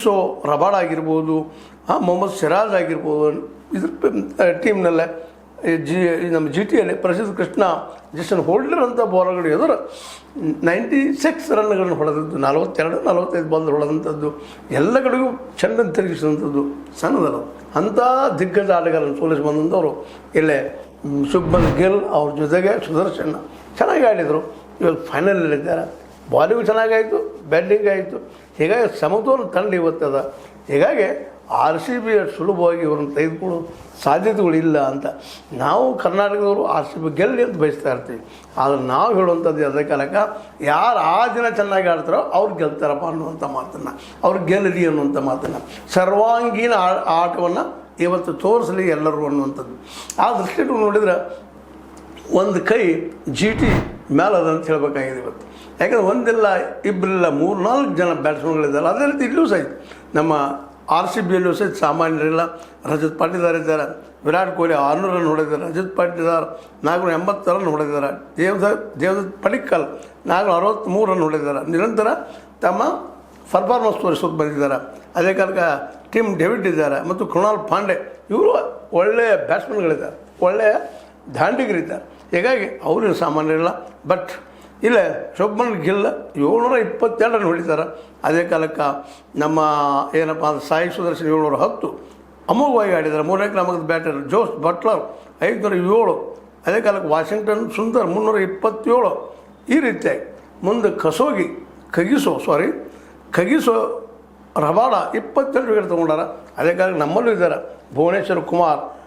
So ರಬಾಡ್ ಆಗಿರ್ಬೋದು, ಮೊಹಮ್ಮದ್ ಸಿರಾಜ್ ಆಗಿರ್ಬೋದು, ಇದ್ರ ಟೀಮ್ನಲ್ಲೇ ನಮ್ಮ ಜಿ ಟಿಯಲ್ಲಿ ಪ್ರಸಿದ್ಧ ಕೃಷ್ಣ ಜಸ್ಟನ್ ಹೋಲ್ಡರ್ ಅಂತ ಬಾಲರ್ಗಳು ಎದುರು 96 ರನ್ಗಳನ್ನು ಹೊಡೆದದ್ದು, 42-45 ಬಾಲ್ ಹೊಡೆದಂಥದ್ದು, ಎಲ್ಲ ಕಡೆಗೂ ಚೆಂದ ತಿರುಗಿಸಿದಂಥದ್ದು ಸಣ್ಣದಲ್ಲ. ಅಂಥ ದಿಗ್ಗಜ ಆಟಗಾರನ್ನು ಸೋಲಿಸಿ ಬಂದಂಥವ್ರು ಇಲ್ಲೇ ಶುಭ್ಮನ್ ಗಿಲ್ ಅವ್ರ ಜೊತೆಗೆ ಸುದರ್ಶನ್ ಚೆನ್ನಾಗಿ ಆಡಿದರು. ಇವಾಗ ಫೈನಲಲ್ಲಿದ್ದಾರೆ. ಬಾಲಿಂಗ್ ಚೆನ್ನಾಗಾಯಿತು, ಬ್ಯಾಟಿಂಗ್ ಆಯಿತು. ಹೀಗಾಗಿ ಸಮತೋಲನ ತಂಡ ಇವತ್ತದ. ಹೀಗಾಗಿ RCB ಸುಲಭವಾಗಿ ಇವ್ರನ್ನ ತೆಗೆದುಕೊಳ್ಳೋ ಸಾಧ್ಯತೆಗಳಿಲ್ಲ ಅಂತ ನಾವು ಕರ್ನಾಟಕದವರು RCB ಗೆಲ್ಲಿ ಅಂತ ಬಯಸ್ತಾ ಇರ್ತೀವಿ. ಆದರೆ ನಾವು ಹೇಳುವಂಥದ್ದು ಅದೇ ಕಾಲಕ್ಕೆ ಯಾರು ಆ ದಿನ ಚೆನ್ನಾಗಿ ಆಡ್ತಾರೋ ಅವ್ರು ಗೆಲ್ತಾರಪ್ಪ ಅನ್ನುವಂಥ ಮಾತನ್ನು, ಅವ್ರು ಗೆಲ್ಲಲಿ ಅನ್ನುವಂಥ ಮಾತನ್ನು, ಸರ್ವಾಂಗೀಣ ಆಟವನ್ನು ಇವತ್ತು ತೋರಿಸಲಿ ಎಲ್ಲರೂ ಅನ್ನುವಂಥದ್ದು. ಆ ದೃಷ್ಟಿಟ್ಟು ನೋಡಿದರೆ ಒಂದು ಕೈ ಜಿ ಟಿ ಮೇಲದಂತ ಹೇಳಬೇಕಾಗಿದೆ ಇವತ್ತು. ಯಾಕಂದರೆ ಒಂದಿಲ್ಲ ಇಬ್ಬರಿಲ್ಲ 3-4 ಜನ ಬ್ಯಾಟ್ಸ್ಮನ್ಗಳಿದ್ದಾರೆ. ಅದೇ ರೀತಿ ಇಲ್ಲೂ ಸಹಿತ ನಮ್ಮ RCBಯಲ್ಲೂ ಸಹಿತ ಸಾಮಾನ್ಯರಿಲ್ಲ. ರಜತ್ ಪಾಟೀದಾರ್ ಇದ್ದಾರೆ, ವಿರಾಟ್ ಕೊಹ್ಲಿ 600 ರನ್ ಹೊಡೆದಿದ್ದಾರೆ, ರಜತ್ ಪಾಟೀದಾರ್ 480 ರನ್ ಹೊಡೆದಿದ್ದಾರೆ, ದೇವದತ್ ಪಡಿಕ್ಕಲ್ 463 ರನ್ ಹೊಡೆದಿದ್ದಾರೆ. ನಿರಂತರ ತಮ್ಮ ಪರ್ಫಾರ್ಮೆನ್ಸ್ ತೋರಿಸೋಕೆ ಬಂದಿದ್ದಾರೆ. ಅದೇ ಕಾಲಕ್ಕೆ ಟಿಮ್ ಡೇವಿಡ್ ಇದ್ದಾರೆ ಮತ್ತು ಕೃಣಾಲ್ ಪಾಂಡೆ, ಇವರು ಒಳ್ಳೆಯ ಬ್ಯಾಟ್ಸ್ಮನ್ಗಳಿದ್ದಾರೆ, ಒಳ್ಳೆಯ ದಾಂಡಿಗರಿದ್ದಾರೆ. ಹೀಗಾಗಿ ಅವ್ರೇನು ಸಾಮಾನ್ಯರಿಲ್ಲ. ಬಟ್ ಇಲ್ಲೇ ಶುಭ್ಮನ್ ಗಿಲ್ 722 ರನ್ ಹೊಡಿತಾರೆ. ಅದೇ ಕಾಲಕ್ಕೆ ನಮ್ಮ ಏನಪ್ಪ ಅಂದ್ರೆ ಸಾಯಿ ಸುದರ್ಶನ್ 710 ಅಮೋಘವಾಗಿ ಆಡಿದ್ದಾರೆ. 3ನೇ ಕ್ರಮಾಂಕದ ಬ್ಯಾಟರ್ ಜೋಸ್ ಬಟ್ಲರ್ 507. ಅದೇ ಕಾಲಕ್ಕೆ ವಾಷಿಂಗ್ಟನ್ ಸುಂದರ್ 327. ಈ ರೀತಿಯಾಗಿ ಮುಂದೆ ಕಗಿಸೋ ರಬಾಡ 22 ವಿಕೆಟ್ ತೊಗೊಂಡಾರ. ಅದೇ ಕಾಲಕ್ಕೆ ನಮ್ಮಲ್ಲೂ ಇದ್ದಾರೆ ಭುವನೇಶ್ವರ್ ಕುಮಾರ್